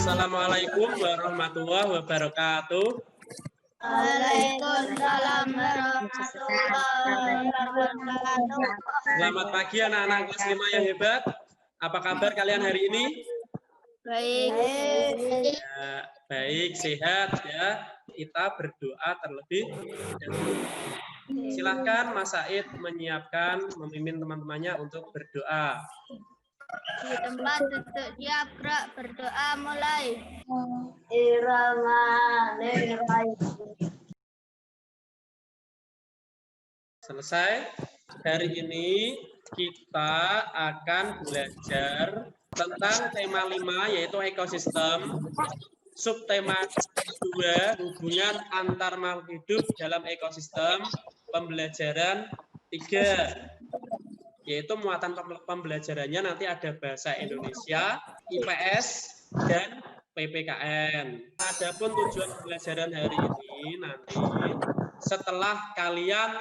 Assalamualaikum warahmatullahi wabarakatuh. Waalaikumsalam warahmatullahi wabarakatuh. Selamat pagi anak-anak kelas 5 yang hebat. Apa kabar kalian hari ini? Baik. Ya, baik, sehat ya. Kita berdoa terlebih dahulu. Silahkan Mas Said menyiapkan, memimpin teman-temannya untuk berdoa. Di tempat duduk siap, berdoa mulai. Selesai. Hari ini kita akan belajar tentang tema 5 yaitu ekosistem. Subtema 2 hubungan antar makhluk hidup dalam ekosistem. Pembelajaran 3 yaitu muatan pembelajarannya nanti ada bahasa Indonesia, IPS, dan PPKN. Adapun tujuan pembelajaran hari ini nanti setelah kalian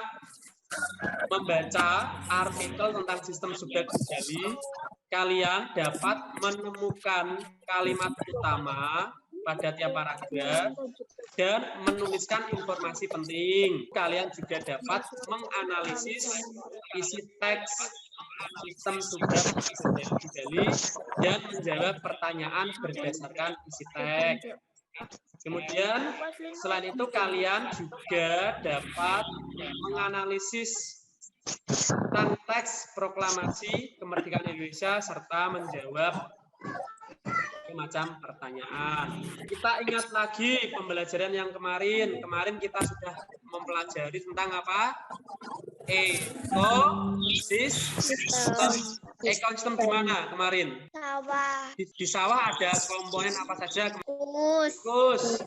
membaca artikel tentang sistem subjek Bidali, kalian dapat menemukan kalimat utama pada tiap paragraf dan menuliskan informasi penting. Kalian juga dapat menganalisis isi teks sistem subjek Bidali dan menjawab pertanyaan berdasarkan isi teks. Kemudian selain itu kalian juga dapat menganalisis tentang teks proklamasi kemerdekaan Indonesia serta menjawab macam pertanyaan. Kita ingat lagi pembelajaran yang kemarin. Kemarin kita sudah mempelajari tentang apa? Ekosistem di mana kemarin? Sawah. Di sawah ada komponen apa saja? Kus.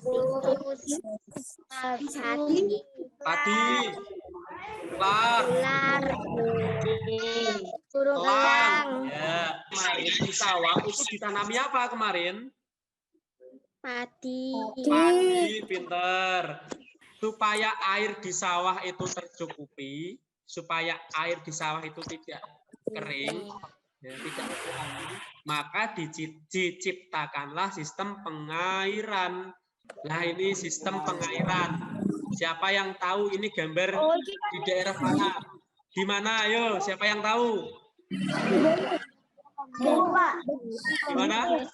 Padi. Ular. Burung Elang. elang. Ya, kemarin di sawah itu ditanami apa kemarin? Padi. Padi, pinter. Supaya air di sawah itu tercukupi, supaya air di sawah itu tidak kering, ya, tidak kering, maka diciptakanlah sistem pengairan. Nah, ini sistem pengairan. Siapa yang tahu ini gambar di daerah mana? Di mana? Ayo, siapa yang tahu? Di mana?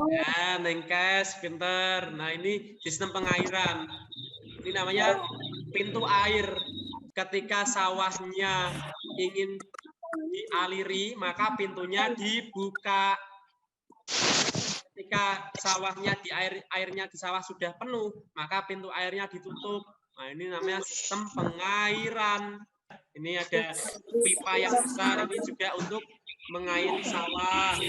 Ya, Nengkes, pinter. Nah, ini sistem pengairan. Ini namanya pintu air. Ketika sawahnya ingin dialiri, maka pintunya dibuka. Ketika sawahnya airnya di sawah sudah penuh, maka pintu airnya ditutup. Nah, ini namanya sistem pengairan. Ini ada pipa yang besar, ini juga untuk mengairi sawah.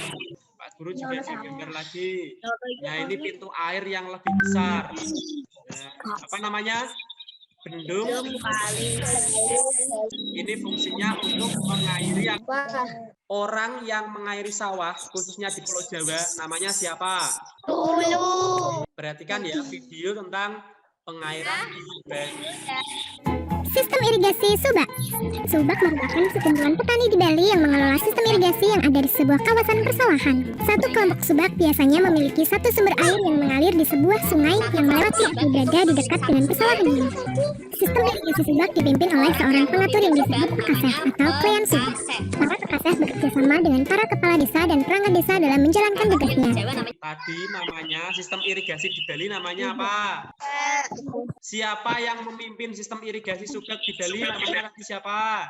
Pak Guru juga bisa gambar lagi. Nah, ini pintu air yang lebih besar. Nah, apa namanya? Bendung kali. Ini fungsinya untuk mengairi orang yang mengairi sawah, khususnya di Pulau Jawa, namanya siapa? Hulu. Perhatikan ya video tentang pengairan di Bali. Sistem irigasi Subak. Subak merupakan sekumpulan petani di Bali yang mengelola sistem irigasi yang ada di sebuah kawasan persawahan. Satu kelompok Subak biasanya memiliki satu sumber air yang mengalir di sebuah sungai yang melewati atau berada di dekat dengan persawahan ini. Sistem irigasi Subak dipimpin oleh seorang pengatur yang disebut Pekaseh atau Klean Subak. Para Pekaseh bekerjasama dengan para kepala desa dan perangkat desa dalam menjalankan tugasnya. Tadi namanya sistem irigasi di Bali namanya apa? Siapa yang memimpin sistem irigasi Subak di Bali namanya lagi siapa?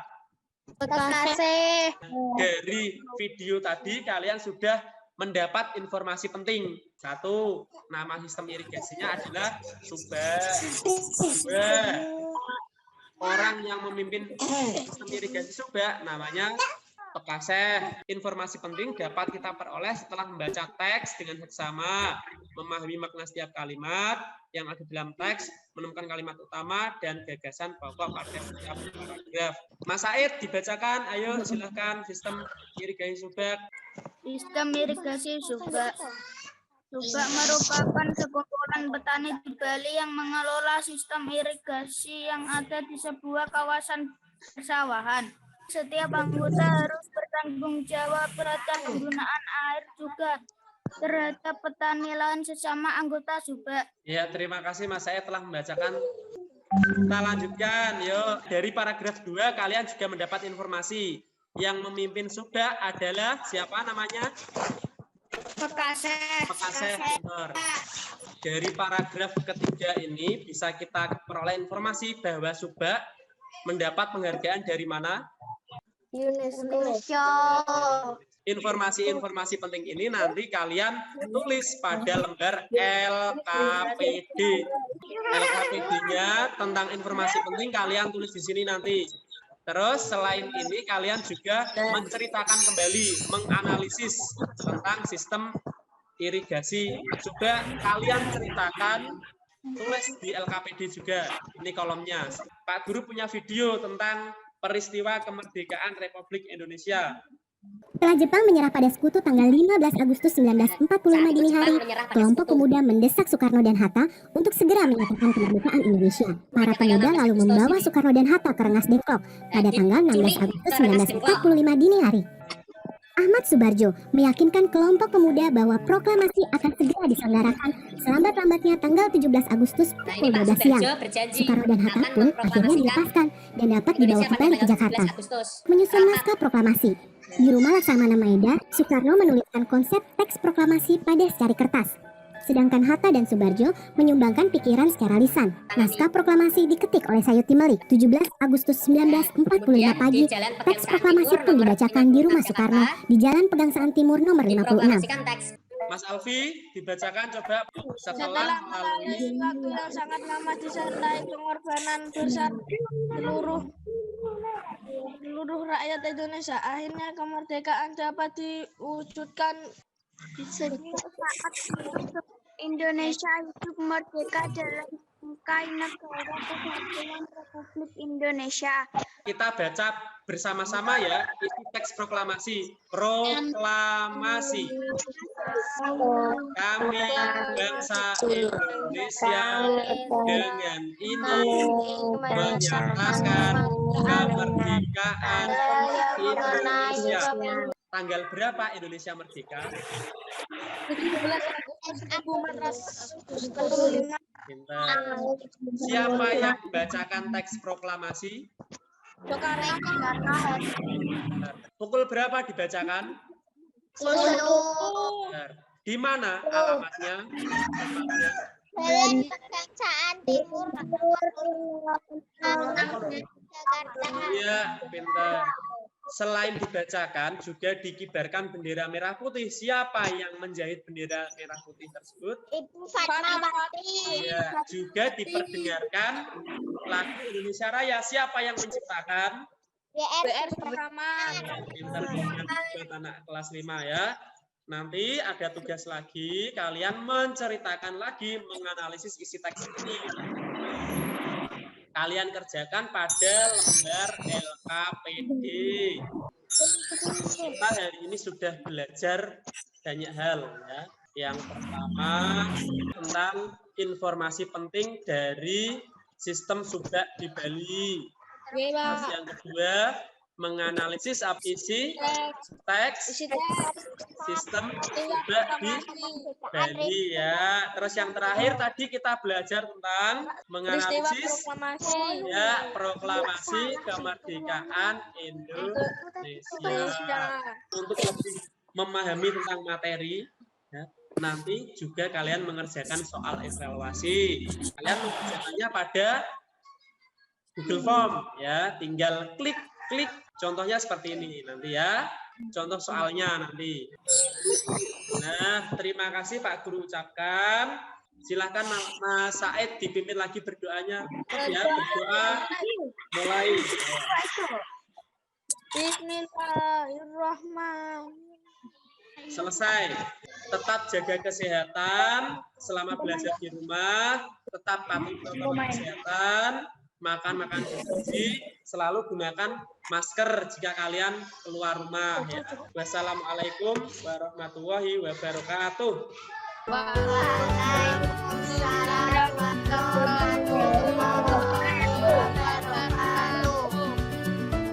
Pekaseh. Dari video tadi kalian sudah mendapat informasi penting. Satu, nama sistem irigasinya adalah Subak. Dua, orang yang memimpin sistem irigasi Subak namanya Pekaseh. Informasi penting dapat kita peroleh setelah membaca teks dengan seksama, memahami makna setiap kalimat yang ada dalam teks, menemukan kalimat utama dan gagasan pokok pada setiap paragraf. Mas Said dibacakan, ayo silakan sistem irigasi Subak. Sistem irigasi Subak. Subak merupakan sekumpulan petani di Bali yang mengelola sistem irigasi yang ada di sebuah kawasan persawahan. Setiap anggota harus bertanggung jawab terhadap penggunaan air juga. terhadap petani lain sesama anggota Subak. Ya, terima kasih Mas Said telah membacakan. Kita lanjutkan, yuk. Dari paragraf 2 kalian juga mendapat informasi. Yang memimpin Subak adalah siapa namanya? Pekaseh. Benar. Dari paragraf ketiga ini bisa kita peroleh informasi bahwa Subak mendapat penghargaan dari mana? Indonesia. Informasi-informasi penting ini nanti kalian tulis pada lembar LKPD. LKPD-nya tentang informasi penting kalian tulis di sini nanti. Terus selain ini kalian juga menceritakan kembali, menganalisis tentang sistem irigasi. Coba kalian ceritakan, tulis di LKPD juga. Ini kolomnya. Pak Guru punya video tentang peristiwa kemerdekaan Republik Indonesia. Setelah Jepang menyerah pada Sekutu tanggal 15 Agustus 1945 dini hari, kelompok pemuda mendesak Soekarno dan Hatta untuk segera menyatakan kemerdekaan Indonesia. Para pemuda lalu membawa Soekarno dan Hatta ke Rengas Dengklok pada tanggal 16 Agustus 1945 dini hari. Ahmad Subarjo meyakinkan kelompok pemuda bahwa proklamasi akan segera diselenggarakan selambat-lambatnya tanggal 17 Agustus pukul 12 siang. Soekarno dan Hatta pun akhirnya dilepaskan dan dapat dibawa kembali ke Jakarta. Menyusun naskah proklamasi. Di rumah Laksamana Maeda, Soekarno menuliskan konsep teks proklamasi pada secari kertas. Sedangkan Hatta dan Subarjo menyumbangkan pikiran secara lisan. Naskah proklamasi diketik oleh Sayuti Melik 17 Agustus 1945 pagi. Teks proklamasi pun dibacakan di rumah Soekarno di Jalan Pegangsaan Timur nomor 56. Mas Alfi, dibacakan coba setelah melalui Waktu yang sangat lama disertai pengorbanan besar seluruh rakyat Indonesia, akhirnya kemerdekaan dapat diwujudkan. Saat Indonesia hidup merdeka dalam bingkai negara kesatuan Republik Indonesia. kita baca bersama-sama ya isi teks proklamasi. Proklamasi. Kami bangsa Indonesia dengan ini menyatakan kemerdekaan Indonesia. Tanggal berapa Indonesia merdeka? 17 Agustus 1945. Pintar. Siapa yang membacakan teks proklamasi? Soekarno. Pukul berapa dibacakan? 10. Benar. Di mana alamatnya? Jalan Pegangsaan Timur Jakarta. Iya, pintar. Selain dibacakan, juga dikibarkan bendera merah putih. Siapa yang menjahit bendera merah putih tersebut? Ibu Fatmawati. Ya, juga diperdengarkan lagu Indonesia Raya. Siapa yang menciptakan? BR Pintar buat anak kelas 5 ya. Nanti ada tugas lagi, kalian menceritakan lagi, menganalisis isi teks ini. Kalian kerjakan pada lembar LKPD. Kita hari ini sudah belajar banyak hal ya. Yang pertama tentang informasi penting dari sistem Subak di Bali. Terus yang kedua menganalisis isi teks sistem Subak di Bali ya. Terus yang terakhir tadi kita belajar tentang menganalisis ya proklamasi kemerdekaan Indonesia. Untuk lebih memahami tentang materi ya, nanti juga kalian mengerjakan soal evaluasi. Kalian mengerjakannya pada Google Form ya, tinggal klik contohnya seperti ini nanti ya. Contoh soalnya nanti. Nah, terima kasih Pak Guru ucapkan. Silakan Mas Said dipimpin lagi berdoanya. Ya, berdoa mulai. Bismillahirrahmanirrahim. Selesai. Tetap jaga kesehatan selama belajar di rumah. Tetap patuh protokol kesehatan. Makan gizi, selalu gunakan masker jika kalian keluar rumah ya. Wassalamualaikum warahmatullahi wabarakatuh. Waalaikumsalam warahmatullahi wabarakatuh.